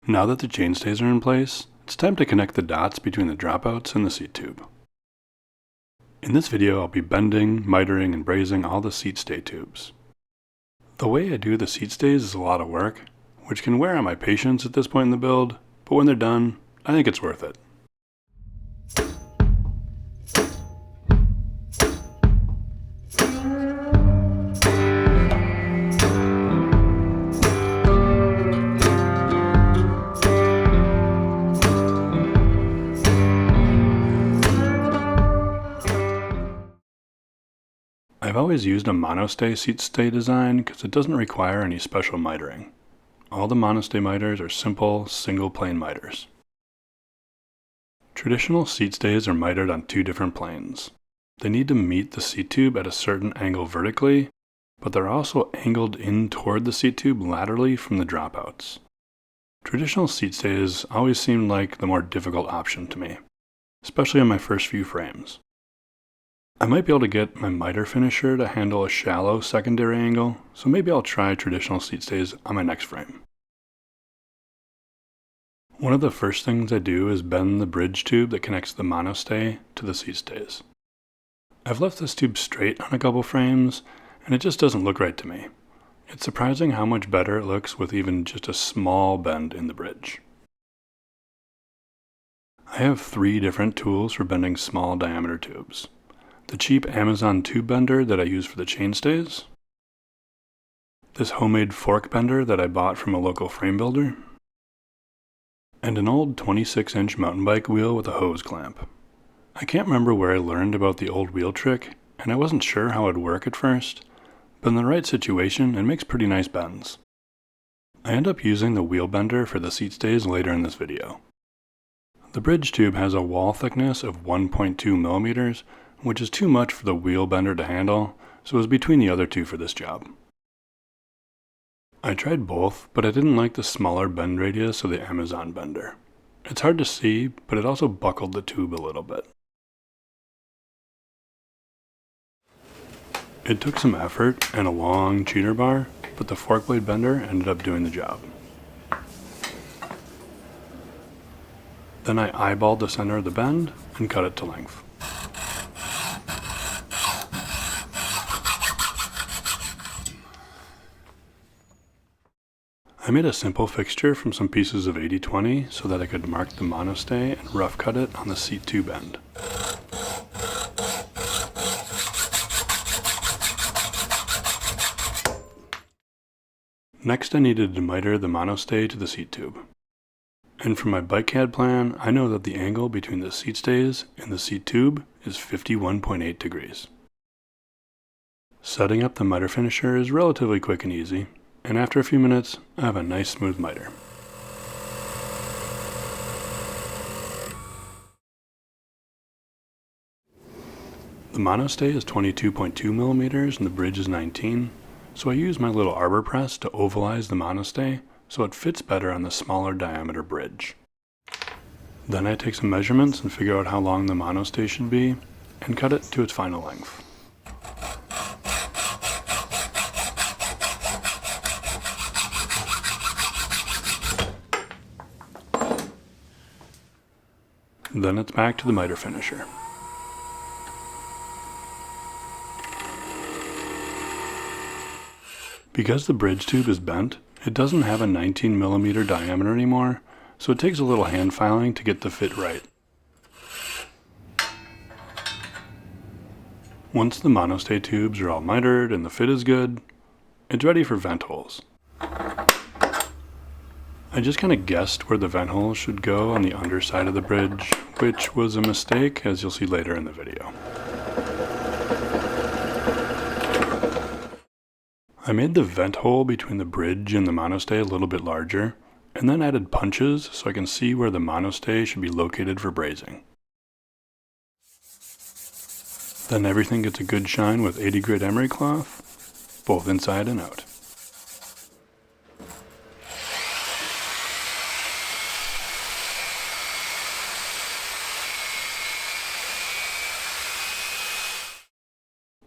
Now that the chainstays are in place, it's time to connect the dots between the dropouts and the seat tube. In this video, I'll be bending, mitering, and brazing all the seat stay tubes. The way I do the seat stays is a lot of work, which can wear on my patience at this point in the build, but when they're done, I think it's worth it. I've always used a Monostay seat stay design because it doesn't require any special mitering. All the Monostay miters are simple, single plane miters. Traditional seat stays are mitered on two different planes. They need to meet the seat tube at a certain angle vertically, but they're also angled in toward the seat tube laterally from the dropouts. Traditional seat stays always seemed like the more difficult option to me, especially on my first few frames. I might be able to get my miter finisher to handle a shallow secondary angle, so maybe I'll try traditional seat stays on my next frame. One of the first things I do is bend the bridge tube that connects the Monostay to the seat stays. I've left this tube straight on a couple frames, and it just doesn't look right to me. It's surprising how much better it looks with even just a small bend in the bridge. I have 3 different tools for bending small diameter tubes. The cheap Amazon tube bender that I use for the chainstays, this homemade fork bender that I bought from a local Framebuilder, and an old 26-inch mountain bike wheel with a hose clamp. I can't remember where I learned about the old wheel trick, and I wasn't sure how it'd work at first, but in the right situation it makes pretty nice bends. I end up using the wheel bender for the seat stays later in this video. The bridge tube has a wall thickness of 1.2 millimeters, which is too much for the wheel bender to handle, so it was between the other two for this job. I tried both, but I didn't like the smaller bend radius of the Amazon bender. It's hard to see, but it also buckled the tube a little bit. It took some effort and a long cheater bar, but the fork blade bender ended up doing the job. Then I eyeballed the center of the bend and cut it to length. I made a simple fixture from some pieces of 80/20 so that I could mark the Monostay and rough cut it on the seat tube end. Next I needed to miter the Monostay to the seat tube. And from my bike CAD plan, I know that the angle between the seat stays and the seat tube is 51.8 degrees. Setting up the miter finisher is relatively quick and easy, and after a few minutes, I have a nice smooth miter. The Monostay is 22.2 millimeters and the bridge is 19, so I use my little arbor press to ovalize the Monostay so it fits better on the smaller diameter bridge. Then I take some measurements and figure out how long the Monostay should be and cut it to its final length. Then it's back to the miter finisher. Because the bridge tube is bent, it doesn't have a 19 millimeter diameter anymore, so it takes a little hand filing to get the fit right. Once the Monostay tubes are all mitered and the fit is good, it's ready for vent holes. I just kind of guessed where the vent holes should go on the underside of the bridge, which was a mistake, as you'll see later in the video. I made the vent hole between the bridge and the Monostay a little bit larger, and then added punches so I can see where the Monostay should be located for brazing. Then everything gets a good shine with 80 grit emery cloth, both inside and out.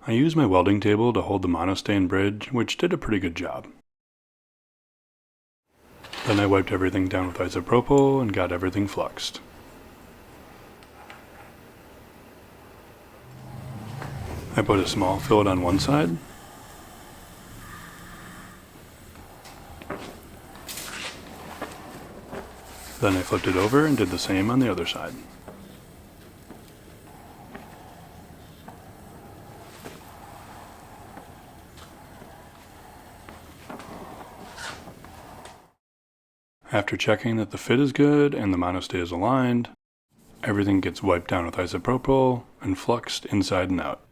I used my welding table to hold the Monostay and bridge, which did a pretty good job. Then I wiped everything down with isopropyl and got everything fluxed. I put a small fillet on one side, then I flipped it over and did the same on the other side. After checking that the fit is good and the monostay is aligned, everything gets wiped down with isopropyl and fluxed inside and out.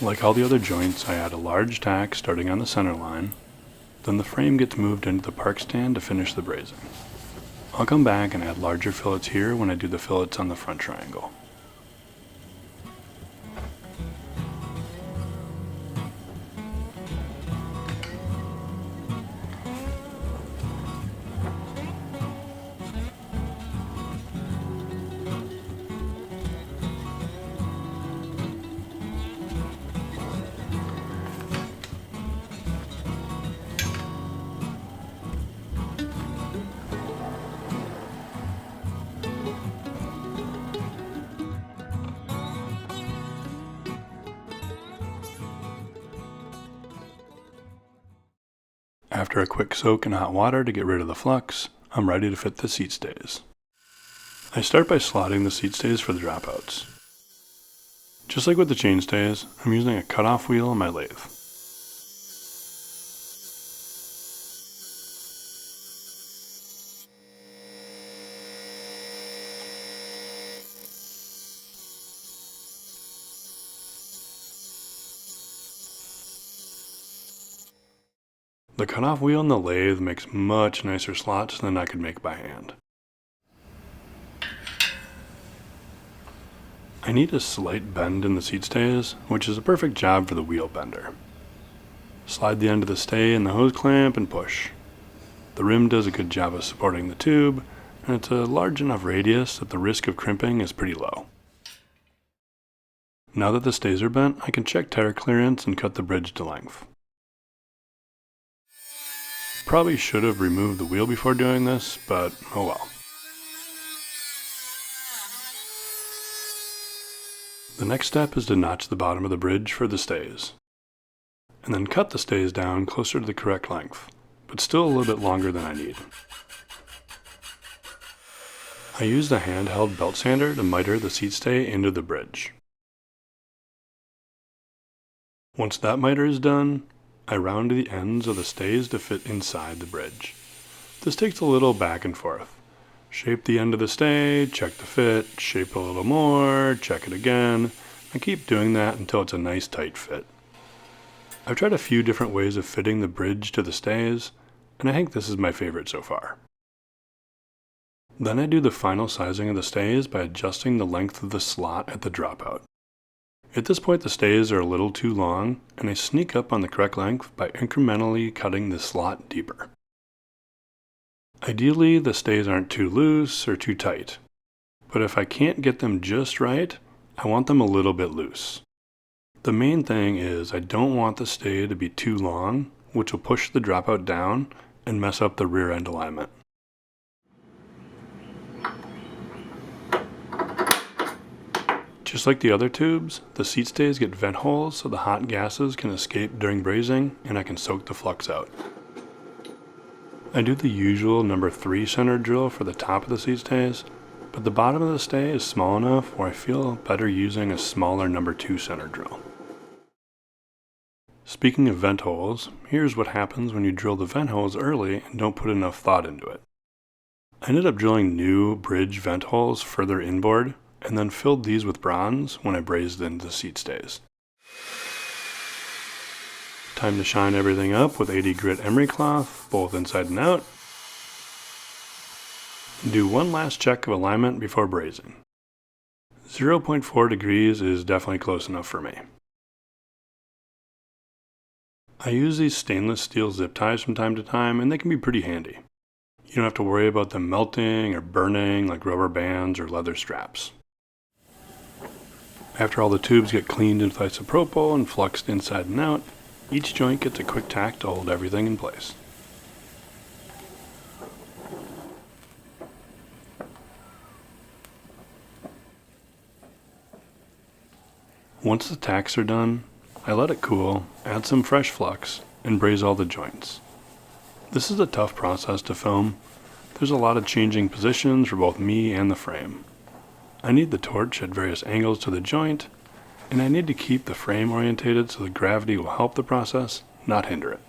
Like all the other joints, I add a large tack starting on the center line, then the frame gets moved into the park stand to finish the brazing. I'll come back and add larger fillets here when I do the fillets on the front triangle. After a quick soak in hot water to get rid of the flux, I'm ready to fit the seat stays. I start by slotting the seat stays for the dropouts. Just like with the chain stays, I'm using a cutoff wheel on my lathe. The cutoff wheel in the lathe makes much nicer slots than I could make by hand. I need a slight bend in the seat stays, which is a perfect job for the wheel bender. Slide the end of the stay in the hose clamp and push. The rim does a good job of supporting the tube, and it's a large enough radius that the risk of crimping is pretty low. Now that the stays are bent, I can check tire clearance and cut the bridge to length. Probably should have removed the wheel before doing this, but oh well. The next step is to notch the bottom of the bridge for the stays, and then cut the stays down closer to the correct length, but still a little bit longer than I need. I used a handheld belt sander to miter the seat stay into the bridge. Once that miter is done, I round the ends of the stays to fit inside the bridge. This takes a little back and forth. Shape the end of the stay, check the fit, shape a little more, check it again. I keep doing that until it's a nice tight fit. I've tried a few different ways of fitting the bridge to the stays, and I think this is my favorite so far. Then I do the final sizing of the stays by adjusting the length of the slot at the dropout. At this point the stays are a little too long, and I sneak up on the correct length by incrementally cutting the slot deeper. Ideally, the stays aren't too loose or too tight, but if I can't get them just right, I want them a little bit loose. The main thing is I don't want the stay to be too long, which will push the dropout down and mess up the rear end alignment. Just like the other tubes, the seat stays get vent holes so the hot gases can escape during brazing and I can soak the flux out. I do the usual number 3 center drill for the top of the seat stays, but the bottom of the stay is small enough where I feel better using a smaller number 2 center drill. Speaking of vent holes, here's what happens when you drill the vent holes early and don't put enough thought into it. I ended up drilling new bridge vent holes further inboard, and then filled these with bronze when I brazed into the seat stays. Time to shine everything up with 80 grit emery cloth, both inside and out. And do one last check of alignment before brazing. 0.4 degrees is definitely close enough for me. I use these stainless steel zip ties from time to time, and they can be pretty handy. You don't have to worry about them melting or burning like rubber bands or leather straps. After all the tubes get cleaned with isopropyl and fluxed inside and out, Each joint gets a quick tack to hold everything in place. Once the tacks are done, I let it cool, add some fresh flux, and braze all the joints. This is a tough process to film. There's a lot of changing positions for both me and the frame. I need the torch at various angles to the joint, and I need to keep the frame orientated so the gravity will help the process, not hinder it.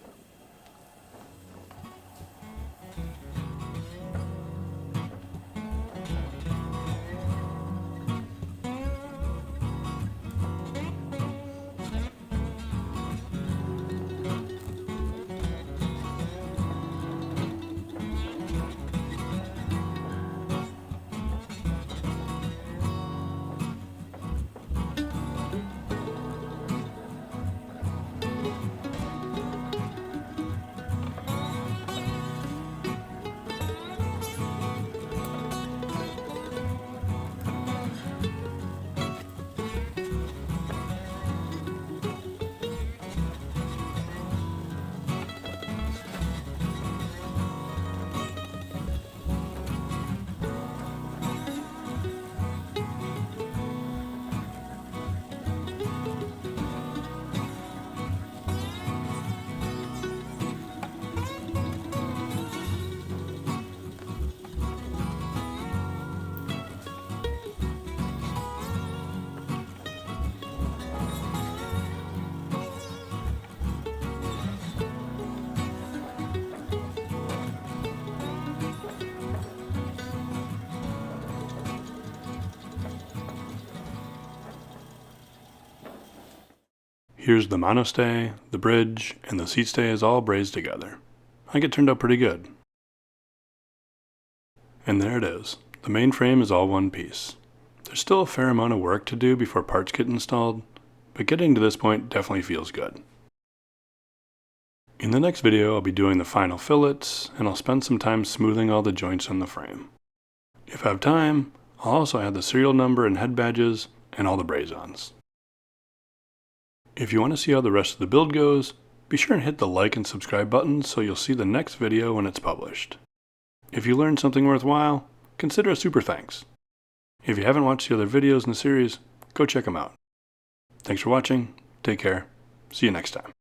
Here's the Monostay, the bridge, and the Seatstays all brazed together. I think it turned out pretty good. And there it is. The main frame is all one piece. There's still a fair amount of work to do before parts get installed, but getting to this point definitely feels good. In the next video, I'll be doing the final fillets, and I'll spend some time smoothing all the joints on the frame. If I have time, I'll also add the serial number and head badges, and all the braze-ons. If you want to see how the rest of the build goes, be sure and hit the like and subscribe buttons so you'll see the next video when it's published. If you learned something worthwhile, consider a super thanks. If you haven't watched the other videos in the series, go check them out. Thanks for watching, take care, see you next time.